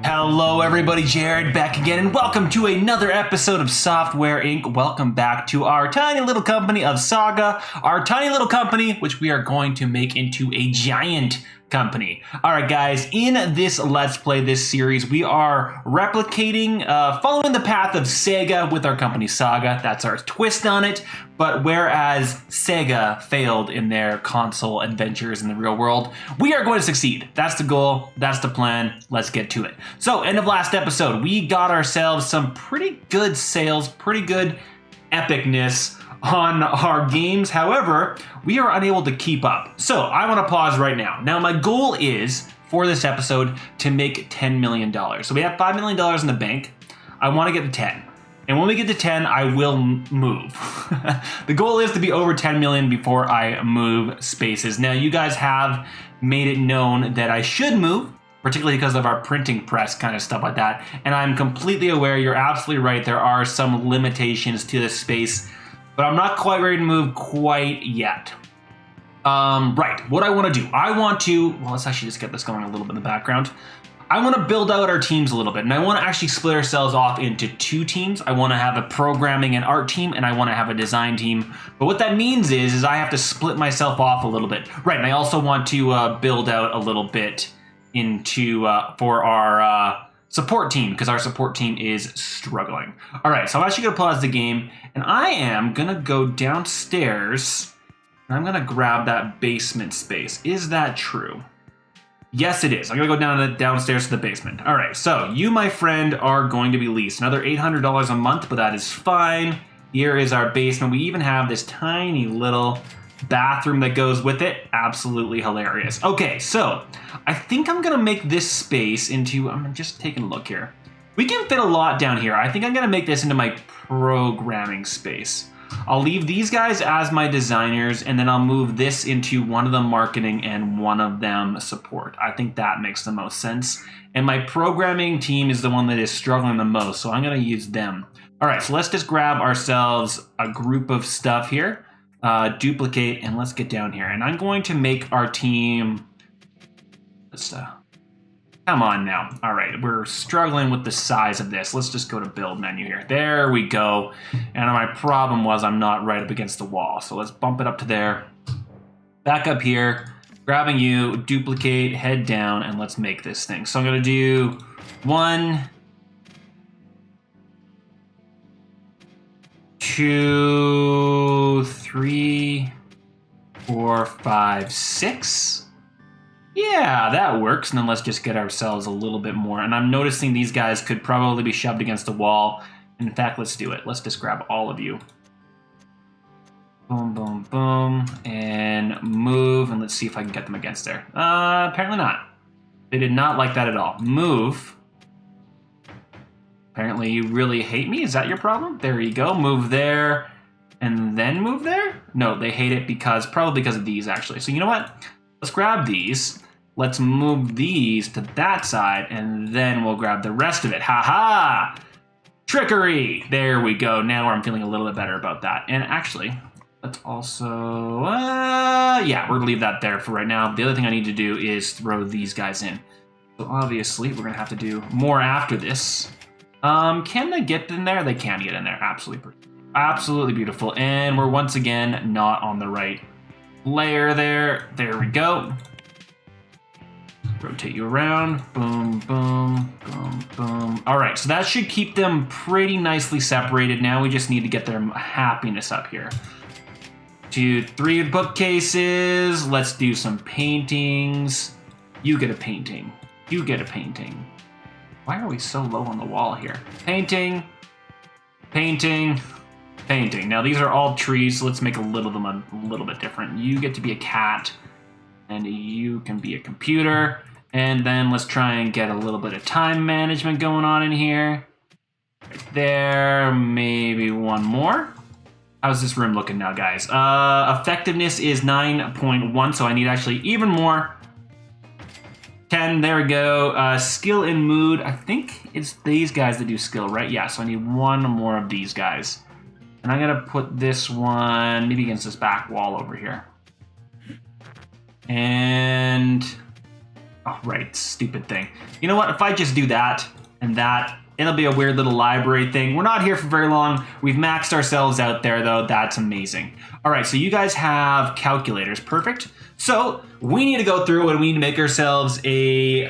Hello everybody, Jared back again, and welcome to another episode of Software Inc. Welcome back to our tiny little company of SEGA, our tiny little company which we are going to make into a giant company. Alright guys, in this Let's Play, this series, we are replicating, following the path of SEGA with our company SEGA. That's our twist on it. But whereas SEGA failed in their console adventures in the real world, we are going to succeed. That's the goal. That's the plan. Let's get to it. So, end of last episode, we got ourselves some pretty good sales, pretty good epicness on our games. However, we are unable to keep up. So, I want to pause right now. Now, my goal is, for this episode, to make $10 million. So, we have $5 million in the bank. I want to get to 10. And when we get to 10, I will move. The goal is to be over 10 million before I move spaces. Now, you guys have made it known that I should move, particularly because of our printing press kind of stuff like that. And I'm completely aware, you're absolutely right, there are some limitations to this space, but I'm not quite ready to move quite yet. Right, what I want to do, well, let's actually just get this going a little bit in the background. I want to build out our teams a little bit, and I want to actually split ourselves off into two teams. I want to have a programming and art team, and I want to have a design team. But what that means is I have to split myself off a little bit. Right, and I also want to build out a little bit into for our support team, because our support team is struggling. All right, so I'm actually going to pause the game, and I am going to go downstairs, and I'm going to grab that basement space. Is that true? Yes, it is. I'm going to go downstairs to the basement. All right, so you, my friend, are going to be leased. Another $800 a month, but that is fine. Here is our basement. We even have this tiny little bathroom that goes with it. Absolutely hilarious. Okay, so I think I'm going to make this space into... I'm just taking a look here. We can fit a lot down here. I think I'm going to make this into my programming space. I'll leave these guys as my designers, and then I'll move this into one of them marketing and one of them support. I think that makes the most sense. And my programming team is the one that is struggling the most, so I'm going to use them. All right, so let's just grab ourselves a group of stuff here, duplicate, and let's get down here. And I'm going to make our team... Come on now. All right, we're struggling with the size of this. Let's just go to build menu here. There we go. And my problem was I'm not right up against the wall. So let's bump it up to there. Back up here, grabbing you, duplicate, head down, and let's make this thing. So I'm gonna do 1, 2, 3, 4, 5, 6. Yeah, that works. And then let's just get ourselves a little bit more. And I'm noticing these guys could probably be shoved against the wall. In fact, let's do it. Let's just grab all of you. Boom, boom, boom. And move. And let's see if I can get them against there. Apparently not. They did not like that at all. Move. Apparently you really hate me. Is that your problem? There you go. Move there. And then move there? No, they hate it probably because of these, actually. So you know what? Let's grab these. Let's move these to that side, and then we'll grab the rest of it. Ha-ha! Trickery! There we go. Now I'm feeling a little bit better about that. And actually, let's also... yeah, we're going to leave that there for right now. The other thing I need to do is throw these guys in. So obviously, we're going to have to do more after this. Can they get in there? They can get in there. Absolutely beautiful. And we're once again not on the right layer there. There we go. Rotate you around. Boom, boom, boom, boom. All right, so that should keep them pretty nicely separated. Now we just need to get their happiness up here. 2, 3 bookcases. Let's do some paintings. You get a painting. You get a painting. Why are we so low on the wall here? Painting, painting, painting. Now these are all trees, so let's make a little bit different. You get to be a cat, and you can be a computer. And then let's try and get a little bit of time management going on in here. Right there, maybe one more. How's this room looking now, guys? Effectiveness is 9.1, so I need actually even more. 10, there we go. Skill and mood, I think it's these guys that do skill, right? Yeah, so I need one more of these guys. And I'm gonna put this one maybe against this back wall over here. And, oh, right, stupid thing. You know what, if I just do that and that, it'll be a weird little library thing. We're not here for very long. We've maxed ourselves out there though, that's amazing. All right, so you guys have calculators, perfect. So we need to go through and we need to make ourselves a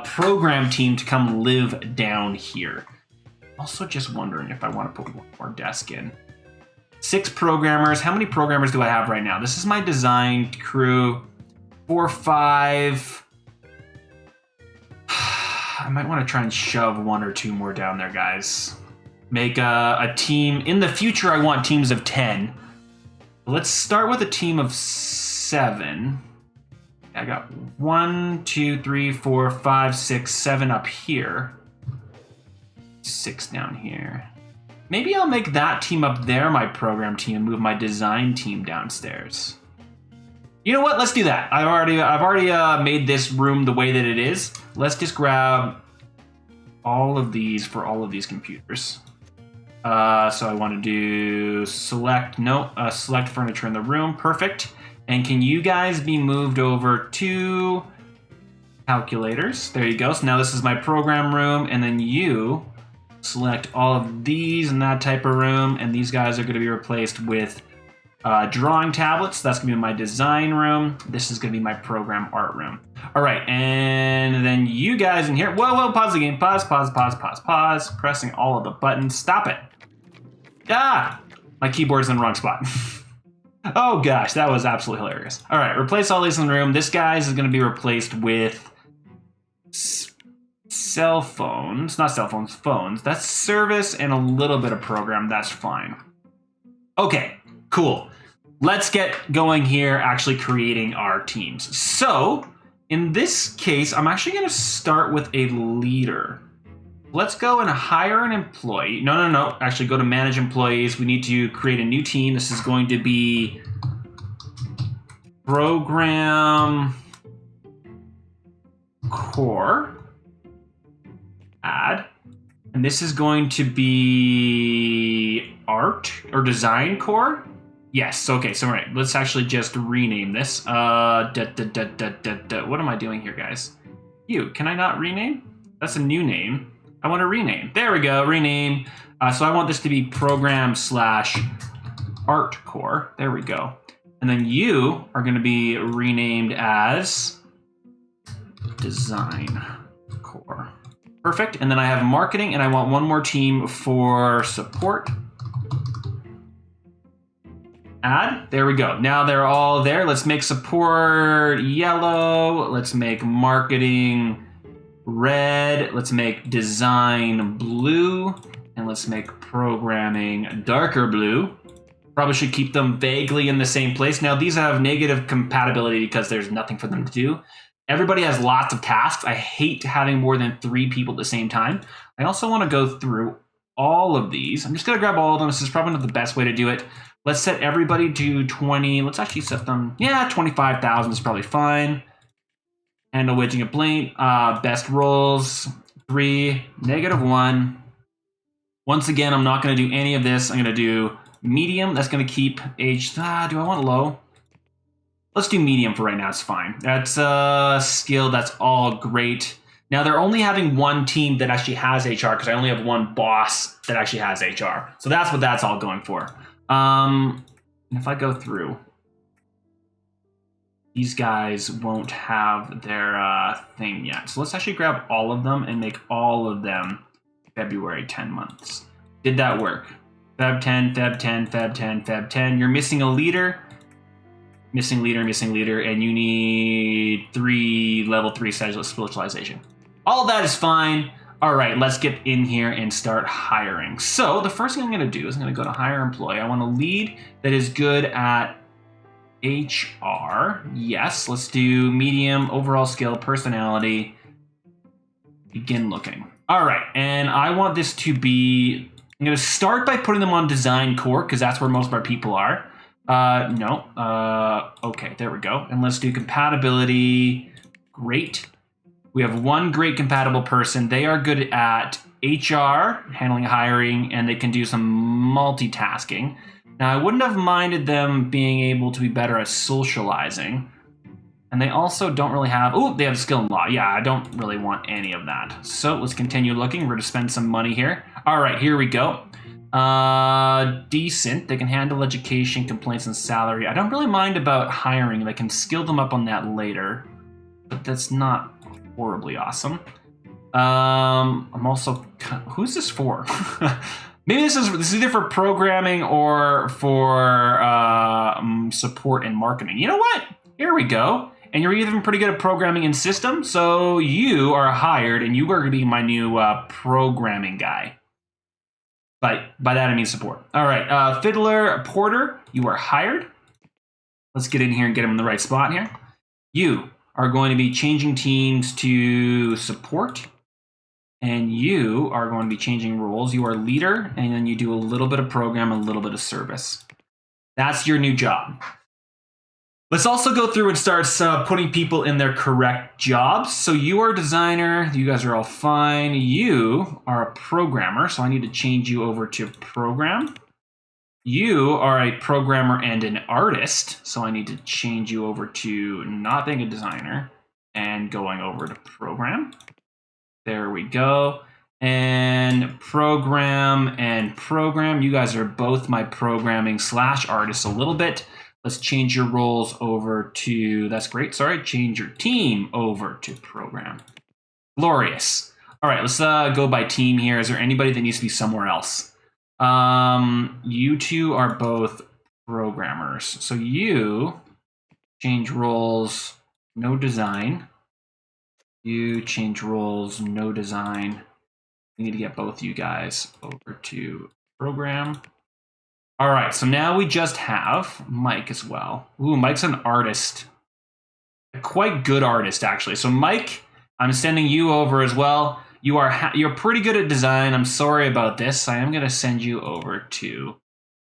program team to come live down here. Also just wondering if I want to put one more desk in. 6 programmers, how many programmers do I have right now? This is my design crew, 4, 5. I might want to try and shove 1 or 2 more down there, guys. Make a team. In the future, I want teams of 10. Let's start with a team of 7. I got 1, 2, 3, 4, 5, 6, 7 up here. 6 down here. Maybe I'll make that team up there my program team and move my design team downstairs. You know what? Let's do that. I've already made this room the way that it is. Let's just grab all of these for all of these computers. So I want to do select furniture in the room. Perfect. And can you guys be moved over to calculators? There you go. So now this is my program room, and then you select all of these in that type of room, and these guys are going to be replaced with drawing tablets. That's gonna be my design room. This is gonna be my program art room. All right, and then you guys in here. Whoa, pause the game. Pause. Pressing all of the buttons. Stop it. Ah, my keyboard's in the wrong spot. Oh gosh, that was absolutely hilarious. All right, replace all these in the room. This guy's is gonna be replaced with cell phones. Not cell phones, phones. That's service and a little bit of program. That's fine. Okay. Cool. Let's get going here, actually creating our teams. So, in this case, I'm actually going to start with a leader. Let's go and hire an employee. No. Actually, go to manage employees. We need to create a new team. This is going to be program core. Add. And this is going to be art or design core. Yes, okay, so all right, let's actually just rename this. What am I doing here, guys? Can I not rename? That's a new name. I want to rename. There we go, rename. So I want this to be program/art core. There we go. And then you are going to be renamed as design core. Perfect, and then I have marketing, and I want one more team for support. Add. There we go. Now they're all there. Let's make support yellow. Let's make marketing red. Let's make design blue. And let's make programming darker blue. Probably should keep them vaguely in the same place. Now these have negative compatibility because there's nothing for them to do. Everybody has lots of tasks. I hate having more than 3 people at the same time. I also want to go through all of these. I'm just going to grab all of them. This is probably not the best way to do it. Let's set everybody to 20. Let's actually set them, 25,000 is probably fine. Handle wedging a blink. Best rolls, 3, -1. Once again, I'm not going to do any of this. I'm going to do medium. That's going to keep age. Do I want low? Let's do medium for right now. It's fine. That's skill. That's all great. Now they're only having one team that actually has HR because I only have one boss that actually has HR. So that's what that's all going for. And if I go through, these guys won't have their thing yet. So let's actually grab all of them and make all of them February 10 months. Did that work? Feb 10, Feb 10, Feb 10, Feb 10. You're missing a leader. Missing leader, and you need 3 level 3 specialization. All that is fine. All right, let's get in here and start hiring. So the first thing I'm going to do is I'm going to go to hire employee. I want a lead that is good at HR. Yes, let's do medium, overall skill, personality. Begin looking. All right, and I want this to be, I'm going to start by putting them on design core because that's where most of our people are. Okay, there we go. And let's do compatibility. Great. We have one great compatible person. They are good at HR, handling hiring, and they can do some multitasking. Now, I wouldn't have minded them being able to be better at socializing. And they also don't really have... Oh, they have skill in law. Yeah, I don't really want any of that. So let's continue looking. We're going to spend some money here. All right, here we go. Decent. They can handle education, complaints, and salary. I don't really mind about hiring. They can skill them up on that later. But that's not horribly awesome. I'm also... Who's this for? Maybe this is either for programming or for support and marketing. You know what? Here we go. And you're even pretty good at programming in system, so you are hired, and you are going to be my new programming guy. By that I mean support. All right, Fiddler Porter, you are hired. Let's get in here and get him in the right spot here. You are going to be changing teams to support. And you are going to be changing roles. You are leader, and then you do a little bit of program, a little bit of service. That's your new job. Let's also go through and start putting people in their correct jobs. So you are a designer. You guys are all fine. You are a programmer, so I need to change you over to program. You are a programmer and an artist, so I need to change you over to not being a designer and going over to program. There we go. And program. You guys are both my programming / artists a little bit. Let's change your roles over to, that's great, sorry, change your team over to program. Glorious. All right, let's go by team here. Is there anybody that needs to be somewhere else? You two are both programmers. So you change roles, no design. You change roles, no design. We need to get both you guys over to program. All right, so now we just have Mike as well. Ooh, Mike's an artist. A quite good artist, actually. So Mike, I'm sending you over as well. You're pretty good at design. I'm sorry about this. I am going to send you over to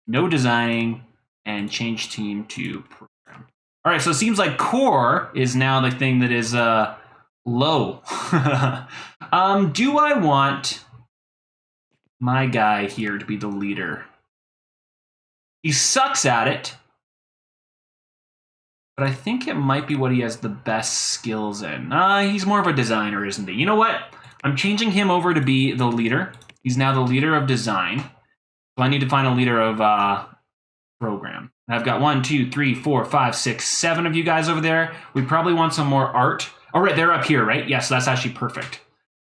no designing and change team to program. All right, so it seems like core is now the thing that is low. Do I want my guy here to be the leader? He sucks at it, but I think it might be what he has the best skills in. He's more of a designer, isn't he? You know what? I'm changing him over to be the leader. He's now the leader of design. So I need to find a leader of program. I've got 1, 2, 3, 4, 5, 6, 7 of you guys over there. We probably want some more art. All right, they're up here, right? Yes, that's actually perfect.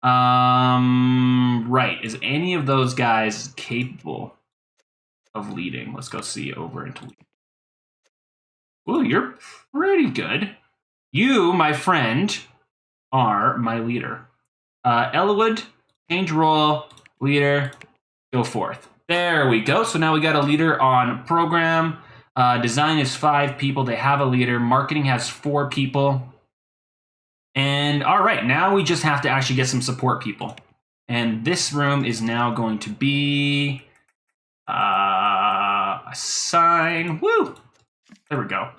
Right. Is any of those guys capable of leading? Let's go see over into lead. Ooh, you're pretty good. You, my friend, are my leader. Elwood, change role, leader, go forth. There we go. So now we got a leader on program. Design is 5 people. They have a leader. Marketing has 4 people. And all right, now we just have to actually get some support people. And this room is now going to be assign. Woo! There we go.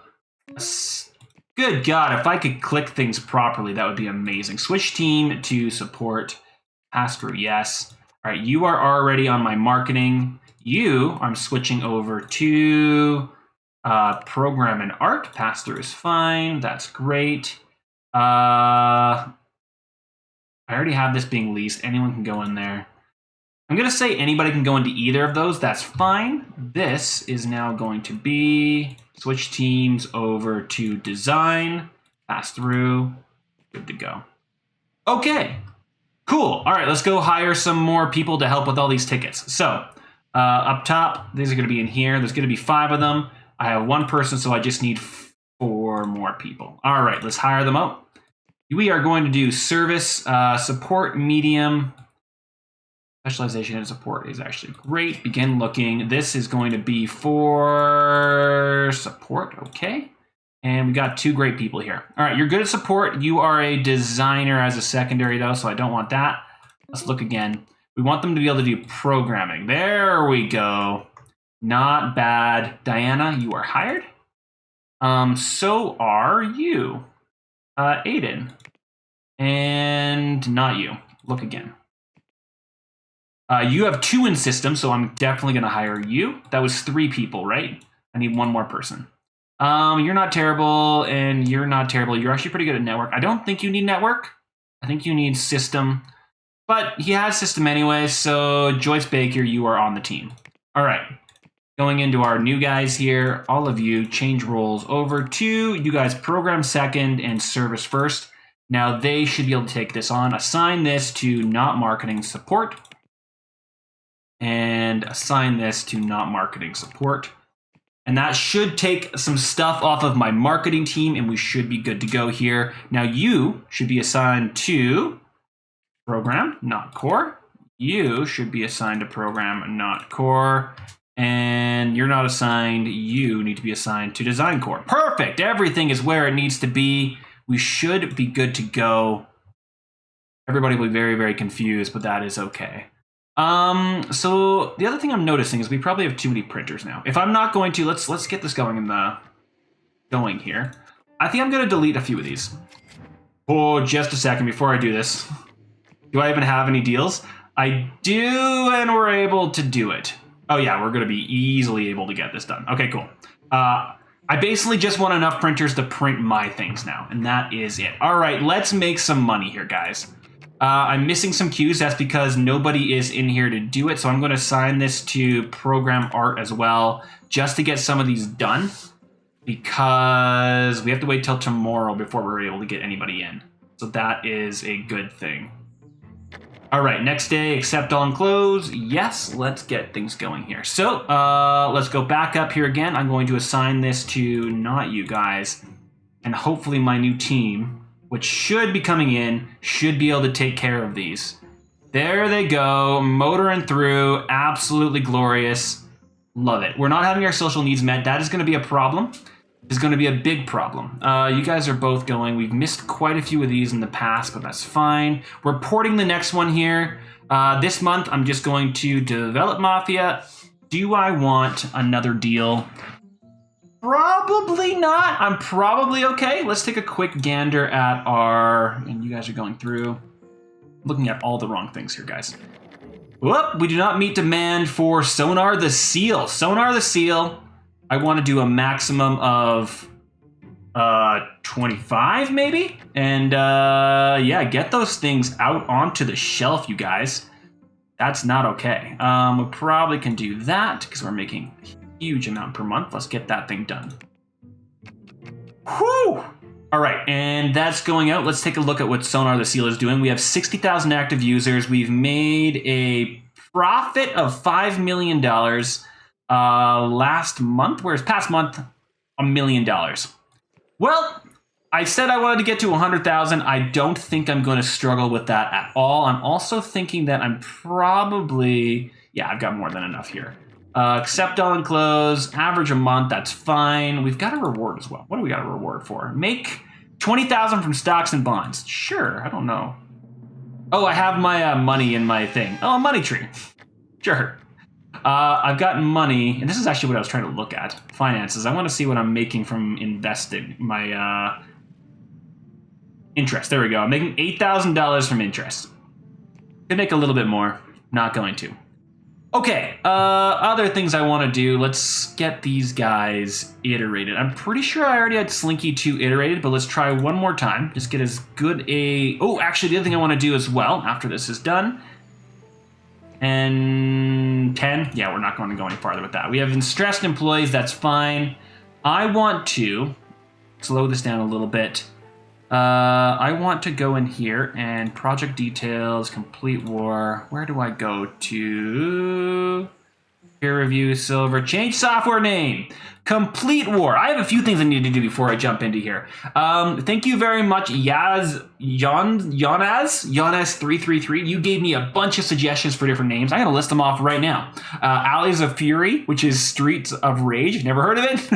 Good God, if I could click things properly, that would be amazing. Switch team to support. Pass through, yes. All right, you are already on my marketing. You, I'm switching over to program and art. Pass through is fine. That's great. I already have this being leased. Anyone can go in there. I'm going to say anybody can go into either of those. That's fine. This is now going to be switch teams over to design. Pass through. Good to go. Okay. Cool. All right, let's go hire some more people to help with all these tickets. So up top, these are going to be in here. There's going to be 5 of them. I have 1 person, so I just need 4 more people. All right, let's hire them out. We are going to do service, support, medium. Specialization and support is actually great. Begin looking. This is going to be for support. Okay. And we got 2 great people here. All right, you're good at support. You are a designer as a secondary, though, so I don't want that. Let's look again. We want them to be able to do programming. There we go. Not bad. Diana, you are hired. So are you. Aiden. And not you. Look again. You have 2 in system, so I'm definitely going to hire you. That was 3 people, right? I need 1 more person. You're not terrible, and you're not terrible. You're actually pretty good at network. I don't think you need network. I think you need system. But he has system anyway, so Joyce Baker, you are on the team. All right. Going into our new guys here, all of you change roles over to you guys program second and service first. Now they should be able to take this on. Assign this to not marketing support. And assign this to not marketing support. And that should take some stuff off of my marketing team, and we should be good to go here. Now you should be assigned to program, not core. You should be assigned to program, not core. And you're not assigned. You need to be assigned to design core. Perfect. Everything is where it needs to be. We should be good to go. Everybody will be very, very confused, but that is okay. So the other thing I'm noticing is we probably have too many printers now. If I'm not going to, let's get this going here. I think I'm going to delete a few of these. Oh, just a second before I do this. Do I even have any deals? I do, and we're able to do it. Oh yeah, we're going to be easily able to get this done. Okay, cool. I basically just want enough printers to print my things now, and that is it. All right, let's make some money here, guys. I'm missing some queues. That's because nobody is in here to do it. So I'm going to assign this to program art as well, just to get some of these done, because we have to wait till tomorrow before we're able to get anybody in. So that is a good thing. All right, next day, accept all and close. Yes, let's get things going here. So let's go back up here again. I'm going to assign this to not you guys, and hopefully my new team, which should be coming in, should be able to take care of these. There they go, motoring through, absolutely glorious. Love it. We're not having our social needs met. That is going to be a problem. It's going to be a big problem. You guys are both going. We've missed quite a few of these in the past, but that's fine. We're porting the next one here. This month, I'm just going to develop Mafia. Do I want another deal? Probably not. I'm probably okay. Let's take a quick gander at our... And you guys are going through. Looking at all the wrong things here, guys. Whoop, we do not meet demand for Sonar the Seal. Sonar the Seal, I want to do a maximum of 25 maybe? And yeah, get those things out onto the shelf, you guys. That's not okay. We probably can do that because we're making... huge amount per month. Let's get that thing done. Whew! All right, and that's going out. Let's take a look at what Sonar the Seal is doing. We have 60,000 active users. We've made a profit of $5 million last month, whereas past month, $1 million. Well, I said I wanted to get to 100,000. I don't think I'm going to struggle with that at all. I'm also thinking that I'm probably... Yeah, I've got more than enough here. Accept all and close, average a month, that's fine. We've got a reward as well. What do we got a reward for? Make 20,000 from stocks and bonds. Sure, I don't know. Oh, I have my money in my thing. Oh, a money tree. Sure. I've got money, and this is actually what I was trying to look at. Finances. I want to see what I'm making from investing. My interest. There we go. I'm making $8,000 from interest. Could make a little bit more. Not going to. Okay, other things I want to do. Let's get these guys iterated. I'm pretty sure I already had Slinky 2 iterated, but let's try one more time. Just get as good a... Oh, actually, the other thing I want to do as well, after this is done. And 10. Yeah, we're not going to go any farther with that. We have stressed employees. That's fine. I want to slow this down a little bit. I want to go in here and project details, complete war. Where do I go to? Peer review, silver, change software name, complete war. I have a few things I need to do before I jump into here. Thank you very much, Yanaz333. You gave me a bunch of suggestions for different names. I'm gonna list them off right now. Alleys of Fury, which is Streets of Rage. Never heard of it.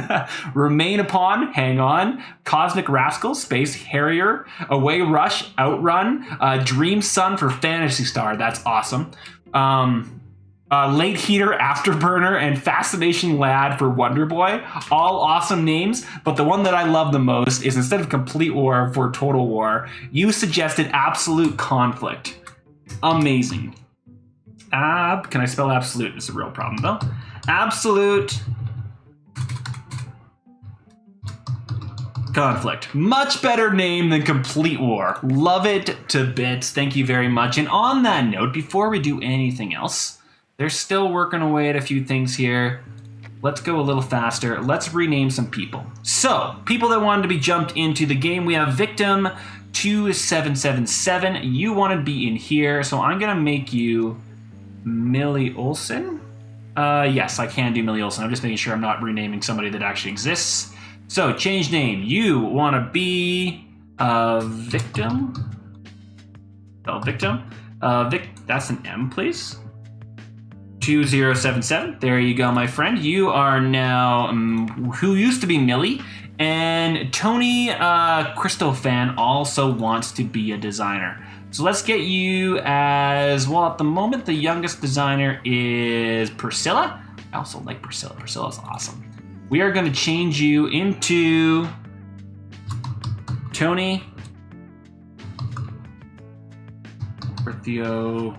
Remain Upon, Hang On, Cosmic Rascal, Space Harrier, Away Rush, Outrun, Dream Sun for Fantasy Star. That's awesome. Late Heater, Afterburner, and Fascination Lad for Wonder Boy. All awesome names, but the one that I love the most is instead of Complete War for Total War, you suggested Absolute Conflict. Amazing. Can I spell absolute? It's a real problem though. Absolute conflict. Much better name than complete war. Love it to bits. Thank you very much. And on that note, before we do anything else, they're still working away at a few things here. Let's go a little faster. Let's rename some people. So, people that wanted to be jumped into the game, we have Victim 2777. You want to be in here, so I'm going to make you Millie Olsen. Yes, I can do Millie Olsen. I'm just making sure I'm not renaming somebody that actually exists. So, change name. You want to be Victim. Oh, Victim. That's an M, please. 2077. There you go, my friend. You are now who used to be Millie. And Tony Christofan also wants to be a designer. So let's get you as, well, at the moment, the youngest designer is Priscilla. I also like Priscilla. Priscilla's awesome. We are going to change you into Tony Christofan.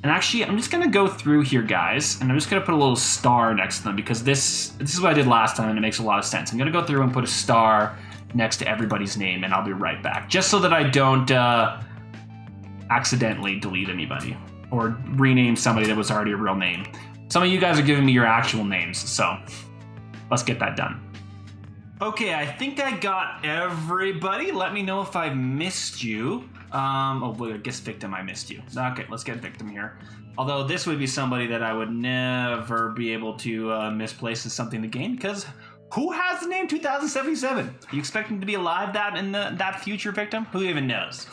And actually, I'm just going to go through here, guys, and I'm just going to put a little star next to them because this is what I did last time, and it makes a lot of sense. I'm going to go through and put a star next to everybody's name, and I'll be right back, just so that I don't accidentally delete anybody or rename somebody that was already a real name. Some of you guys are giving me your actual names, so let's get that done. Okay, I think I got everybody. Let me know if I missed you. Oh, I guess Victim, I missed you. Okay, let's get Victim here. Although this would be somebody that I would never be able to misplace as something in the game, because who has the name 2077? Are you expecting to be alive that future, Victim? Who even knows?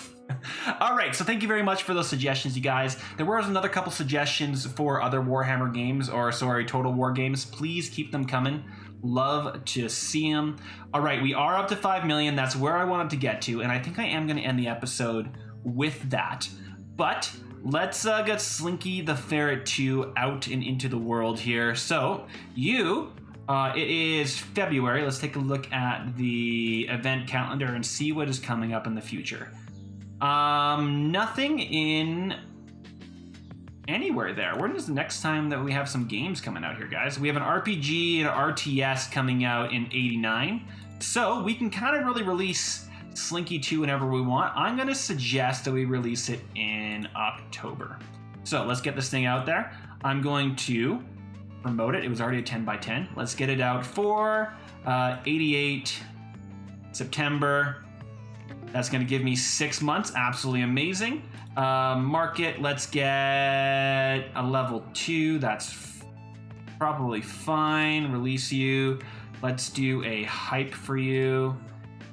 All right, so thank you very much for those suggestions, you guys. There was another couple suggestions for other Warhammer games, or sorry, Total War games. Please keep them coming. Love to see them. All right, we are up to 5 million. That's where I wanted to get to, and I think I am going to end the episode with that. But let's get Slinky the Ferret 2 out and into the world here. So it is February. Let's take a look at the event calendar and see what is coming up in the future. Nothing in anywhere there. When is the next time that we have some games coming out here, guys? We have an RPG and an RTS coming out in 89. So we can kind of really release Slinky 2 whenever we want. I'm going to suggest that we release it in October. So let's get this thing out there. I'm going to promote it. It was already a 10 by 10. Let's get it out for 88 September. That's going to give me 6 months. Absolutely amazing. Market, let's get a level 2. That's probably fine. Release you. Let's do a hype for you.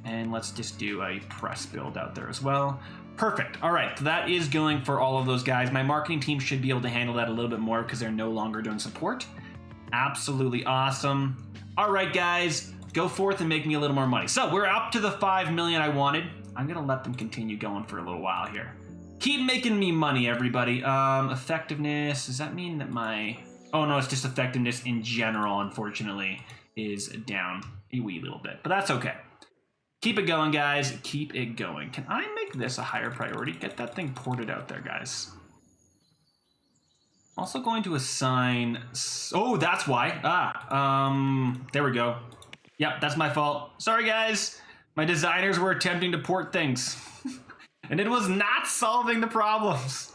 And let's just do a press build out there as well. Perfect. All right, so that is going for all of those guys. My marketing team should be able to handle that a little bit more because they're no longer doing support. Absolutely awesome. All right, guys, go forth and make me a little more money. So we're up to the 5 million I wanted. I'm going to let them continue going for a little while here. Keep making me money, everybody. Effectiveness, does that mean that my... Oh, no, it's just effectiveness in general, unfortunately, is down a wee little bit. But that's okay. Keep it going, guys. Keep it going. Can I make this a higher priority? Get that thing ported out there, guys. Also going to assign... Oh, that's why. There we go. Yep, that's my fault. Sorry, guys. My designers were attempting to port things. And it was not solving the problems.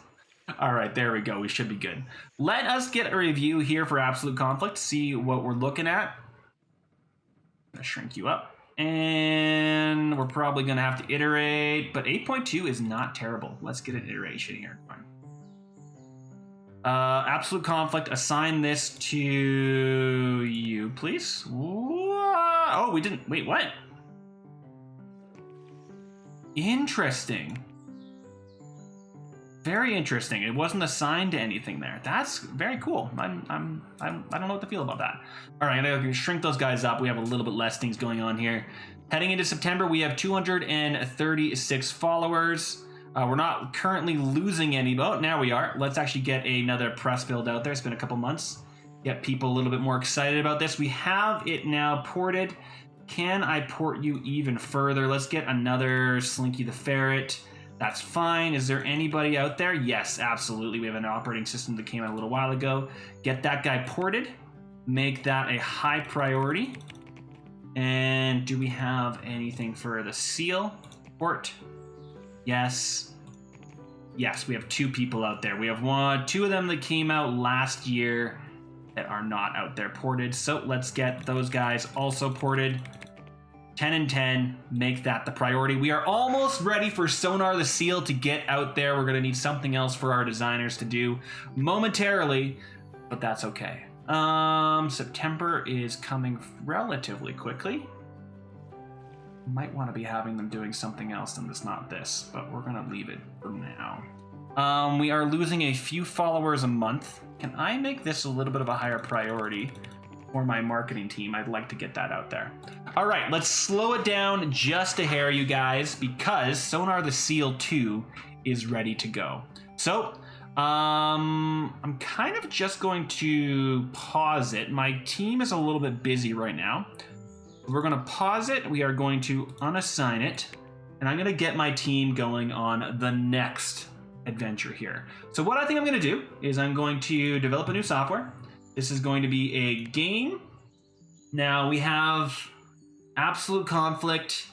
All right, there we go. We should be good. Let us get a review here for Absolute Conflict. See what we're looking at. I'm going to shrink you up. And we're probably going to have to iterate. But 8.2 is not terrible. Let's get an iteration here. Absolute Conflict. Assign this to you, please. Oh, we didn't. Wait, what? Interesting. Very interesting. It wasn't assigned to anything there. That's very cool. I don't know what to feel about that. All right, I'm gonna shrink those guys up. We have a little bit less things going on here. Heading into September, we have 236 followers. We're not currently losing any. Oh, now we are. Let's actually get another press build out there. It's been a couple months. Get people a little bit more excited about this. We have it now ported. Can I port you even further? Let's get another Slinky the Ferret. That's fine. Is there anybody out there? Yes, absolutely. We have an operating system that came out a little while ago. Get that guy ported. Make that a high priority. And do we have anything for the seal? Port. Yes. Yes, we have 2 people out there. We have 2 of them that came out last year that are not out there ported. So let's get those guys also ported. 10 and 10, make that the priority. We are almost ready for Sonar the Seal to get out there. We're gonna need something else for our designers to do momentarily, but that's okay. September is coming relatively quickly. Might want to be having them doing something else than this, not this, but we're gonna leave it for now. We are losing a few followers a month. Can I make this a little bit of a higher priority for my marketing team? I'd like to get that out there. All right, let's slow it down just a hair, you guys, because Sonar the Seal 2 is ready to go. So, I'm kind of just going to pause it. My team is a little bit busy right now. We're going to pause it. We are going to unassign it, and I'm going to get my team going on the next adventure here. So what I think I'm going to do is I'm going to develop a new software. This is going to be a game. Now we have Absolute Conflict.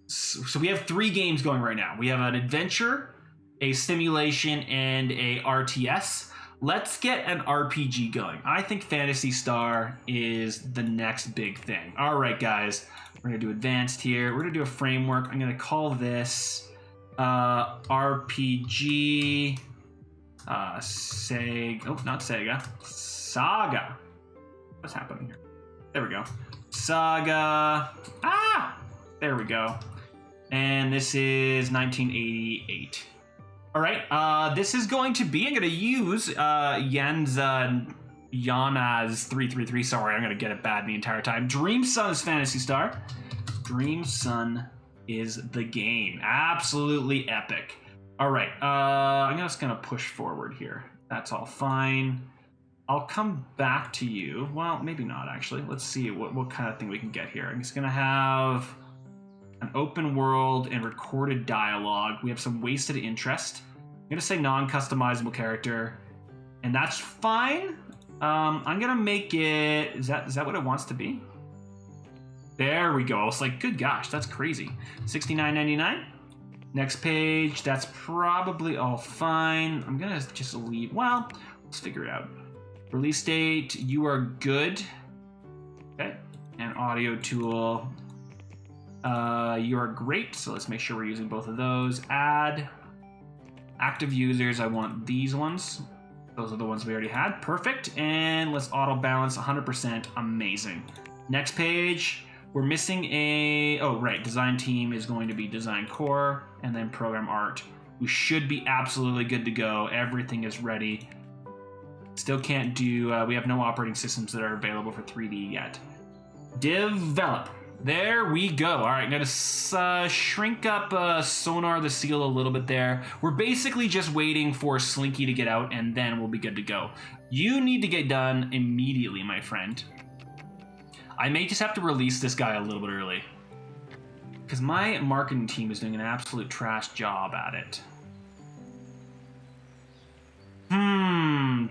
So we have 3 games going right now. We have an adventure, a simulation, and a RTS. Let's get an RPG going. I think Phantasy Star is the next big thing. All right, guys, we're gonna do advanced here. We're gonna do a framework. I'm gonna call this RPG SEGA. Oh, not SEGA. Saga. What's happening here? There we go. Saga. There we go. And this is 1988. All right, this is going to be, I'm going to use Yana's 333. Sorry, I'm going to get it bad the entire time. Dream Sun is Phantasy Star. Dream Sun is the game. Absolutely epic. All right, I'm just going to push forward here. That's all fine. I'll come back to you. Well, maybe not, actually. Let's see what kind of thing we can get here. I'm just going to have an open world and recorded dialogue. We have some wasted interest. I'm gonna say non-customizable character, and that's fine. I'm gonna make it. Is that what it wants to be? There we go. It's like, good gosh, that's crazy. $69.99. Next page. That's probably all fine. I'm gonna just leave. Well, let's figure it out. Release date. You are good. Okay. And audio tool. You are great, so let's make sure we're using both of those. Add active users. I want these ones. Those are the ones we already had. Perfect. And let's auto balance 100%. Amazing. Next page. We're missing a... Oh, right. Design team is going to be design core and then program art. We should be absolutely good to go. Everything is ready. Still can't do... we have no operating systems that are available for 3D yet. Develop. There we go. All right, I'm going to shrink up Sonar the Seal a little bit there. We're basically just waiting for Slinky to get out, and then we'll be good to go. You need to get done immediately, my friend. I may just have to release this guy a little bit early, because my marketing team is doing an absolute trash job at it.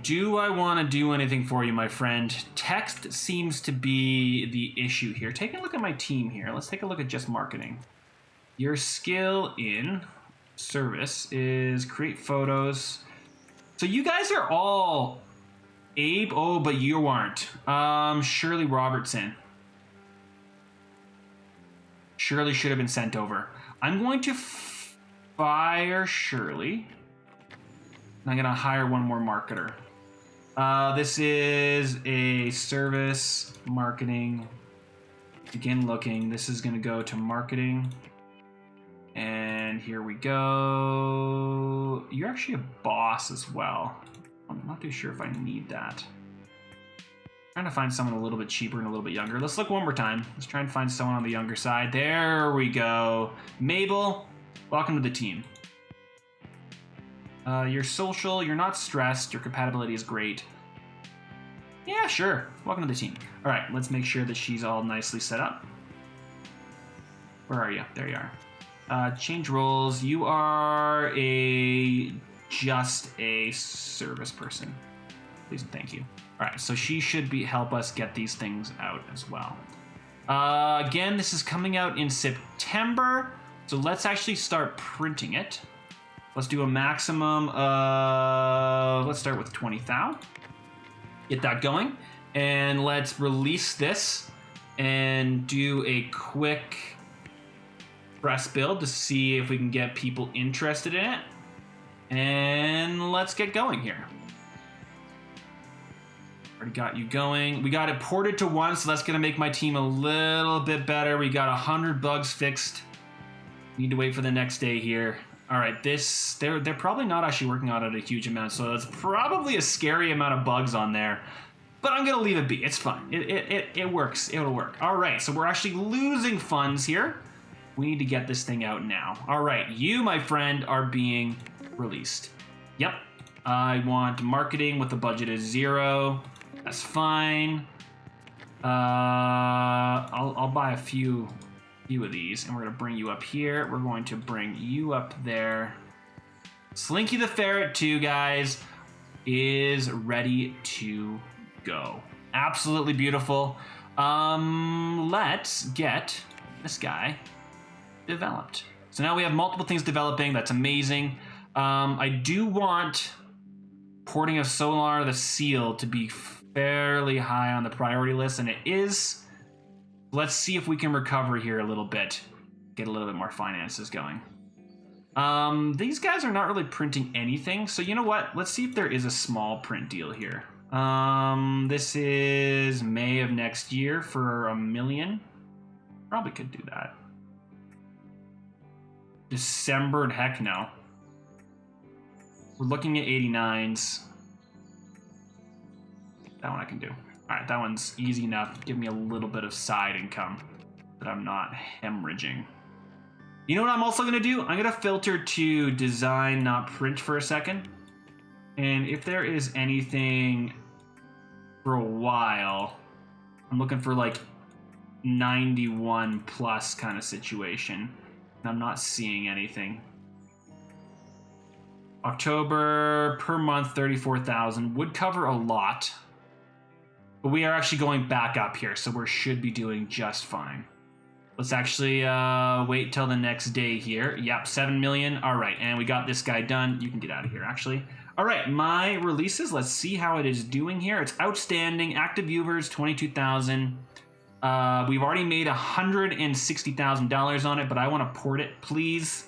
Do I want to do anything for you, my friend? Text seems to be the issue here. Take a look at my team here. Let's take a look at just marketing. Your skill in service is create photos. So you guys are all Abe. Oh, but you aren't. Shirley Robertson. Shirley should have been sent over. I'm going to fire Shirley. I'm going to hire one more marketer. This is a service marketing. Begin looking. This is going to go to marketing. And here we go. You're actually a boss as well. I'm not too sure if I need that. Trying to find someone a little bit cheaper and a little bit younger. Let's look one more time. Let's try and find someone on the younger side. There we go. Mabel, welcome to the team. You're social, you're not stressed, your compatibility is great. Yeah, sure. Welcome to the team. All right, let's make sure that she's all nicely set up. Where are you? There you are. Change roles. You are just a service person. Please and thank you. All right, so she should help us get these things out as well. Again, this is coming out in September, so let's actually start printing it. Let's do a maximum of, let's start with 20,000. Get that going, and let's release this and do a quick press build to see if we can get people interested in it. And let's get going here. Already got you going. We got it ported to 1, so that's gonna make my team a little bit better. We got 100 bugs fixed. Need to wait for the next day here. All right, they're probably not actually working on it a huge amount, so it's probably a scary amount of bugs on there. But I'm gonna leave it be. It's fine. It works. It'll work. All right, so we're actually losing funds here. We need to get this thing out now. All right, you, my friend, are being released. Yep. I want marketing with the budget is 0. That's fine. I'll buy a few of these, and we're gonna bring you up here. We're going to bring you up there. Slinky the Ferret 2, guys, is ready to go. Absolutely beautiful. Let's get this guy developed. So now we have multiple things developing. That's amazing. I do want porting of Solar the Seal to be fairly high on the priority list, and it is. Let's see if we can recover here a little bit. Get a little bit more finances going. These guys are not really printing anything, so you know what? Let's see if there is a small print deal here. This is May of next year for $1 million. Probably could do that. December, heck no. We're looking at 89s. That one I can do. All right, that one's easy enough. Give me a little bit of side income that I'm not hemorrhaging. You know what I'm also gonna do? I'm gonna filter to design, not print for a second. And if there is anything for a while, I'm looking for like 91 plus kind of situation. And I'm not seeing anything. October per month, 34,000 would cover a lot. But we are actually going back up here, so we should be doing just fine. Let's actually wait till the next day here. Yep, 7 million. All right, and we got this guy done. You can get out of here, actually. All right, my releases. Let's see how it is doing here. It's outstanding. Active viewers, 22,000. We've already made $160,000 on it, but I want to port it, please.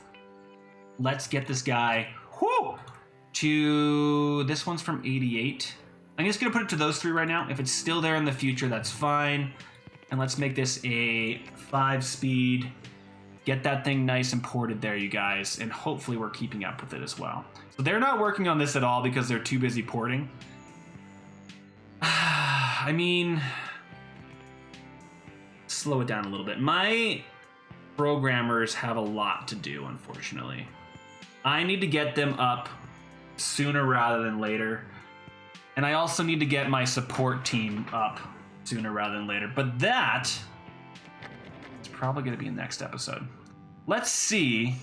Let's get this guy to this one's from 88. I'm just gonna put it to those 3 right now. If it's still there in the future, that's fine. And let's make this a 5-speed. Get that thing nice and ported there, you guys. And hopefully we're keeping up with it as well. So they're not working on this at all because they're too busy porting. I mean, slow it down a little bit. My programmers have a lot to do, unfortunately. I need to get them up sooner rather than later. And I also need to get my support team up sooner rather than later. But that is probably going to be in the next episode. Let's see.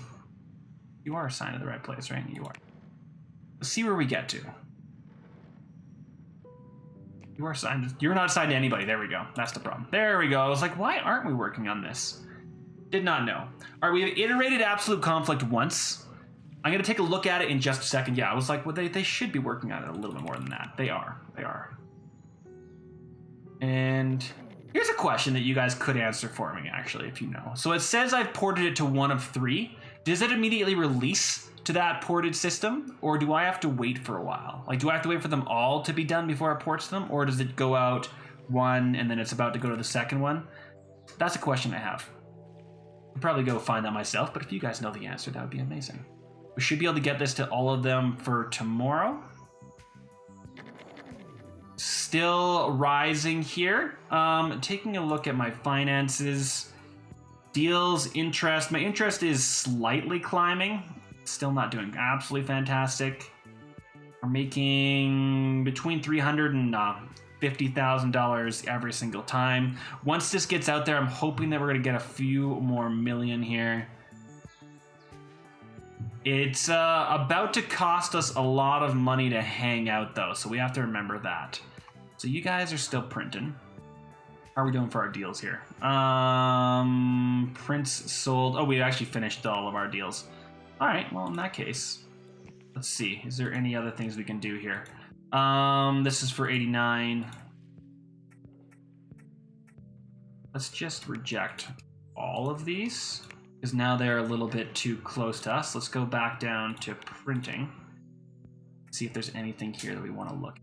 You are assigned to the right place, right? You are. Let's see where we get to. You are assigned. You're not assigned to anybody. There we go. That's the problem. There we go. I was like, why aren't we working on this? Did not know. All right, we have iterated absolute conflict once. I'm going to take a look at it in just a second. Yeah, I was like, well, they should be working on it a little bit more than that. They are. They are. And here's a question that you guys could answer for me, actually, if you know. So it says I've ported it to 1 of 3. Does it immediately release to that ported system? Or do I have to wait for a while? Like, do I have to wait for them all to be done before it ports them? Or does it go out 1 and then it's about to go to the second one? That's a question I have. I'll probably go find that myself, but if you guys know the answer, that would be amazing. We should be able to get this to all of them for tomorrow. Still rising here. Taking a look at my finances. Deals, interest. My interest is slightly climbing. Still not doing absolutely fantastic. We're making between $300,000 and $50,000 every single time. Once this gets out there, I'm hoping that we're going to get a few more million here. It's about to cost us a lot of money to hang out, though, so we have to remember that. So you guys are still printing. How are we doing for our deals here? Prints sold. Oh, we actually finished all of our deals. All right, well, in that case, let's see. Is there any other things we can do here? This is for 89. Let's just reject all of these, because now they're a little bit too close to us. Let's go back down to printing. See if there's anything here that we want to look at.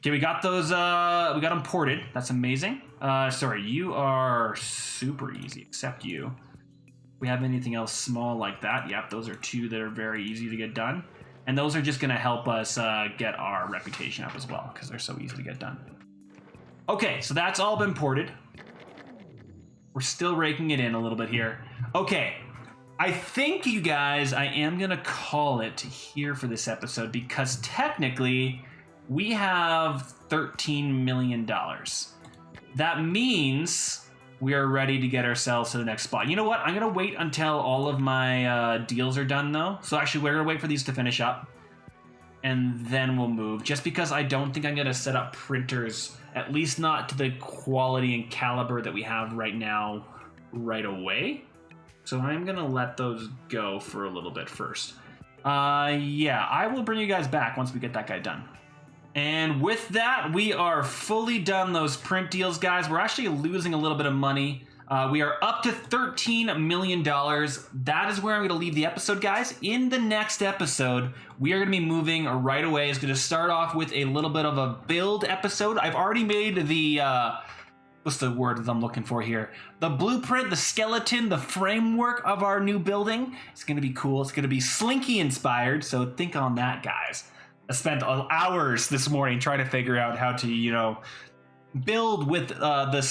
Okay, we got those, we got them ported. That's amazing. Sorry, you are super easy, except you. We have anything else small like that? Yep, those are two that are very easy to get done. And those are just gonna help us get our reputation up as well, because they're so easy to get done. Okay, so that's all been ported. We're still raking it in a little bit here. Okay, I think, you guys, I am gonna call it here for this episode, because technically, we have $13 million. That means we are ready to get ourselves to the next spot. You know what? I'm going to wait until all of my deals are done, though. So actually, we're going to wait for these to finish up. And then we'll move. Just because I don't think I'm going to set up printers, at least not to the quality and caliber that we have right now, right away. So I'm going to let those go for a little bit first. Yeah, I will bring you guys back once we get that guy done. And with that, we are fully done those print deals, guys. We're actually losing a little bit of money. We are up to $13 million. That is where I'm going to leave the episode, guys. In the next episode, we are going to be moving right away. It's going to start off with a little bit of a build episode. I've already made the... what's the word that I'm looking for here? The blueprint, the skeleton, the framework of our new building. It's going to be cool. It's going to be Slinky inspired. So think on that, guys. I spent hours this morning trying to figure out how to, build with the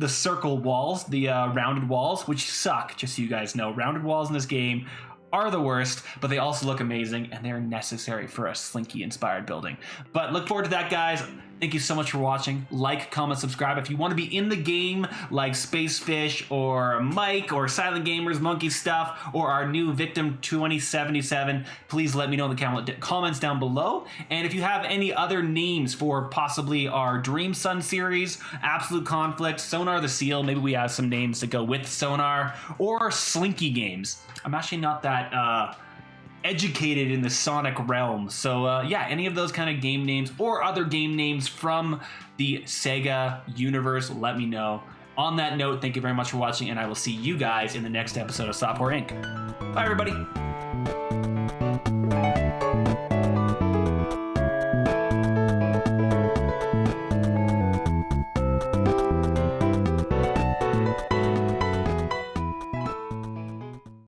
circle walls, the rounded walls, which suck, just so you guys know. Rounded walls in this game are the worst, but they also look amazing, and they're necessary for a Slinky-inspired building. But look forward to that, guys. Thank you so much for watching. Like, comment, subscribe. If you want to be in the game, like Spacefish or Mike or Silent Gamers, Monkey Stuff, or our new Victim 2077, please let me know in the comments down below. And if you have any other names for possibly our Dream Sun series, Absolute Conflict, Sonar the Seal, maybe we have some names to go with Sonar, or Slinky games. I'm actually not that educated in the Sonic realm. So yeah, any of those kind of game names or other game names from the SEGA universe, let me know. On that note, thank you very much for watching, and I will see you guys in the next episode of Software Inc. Bye, everybody.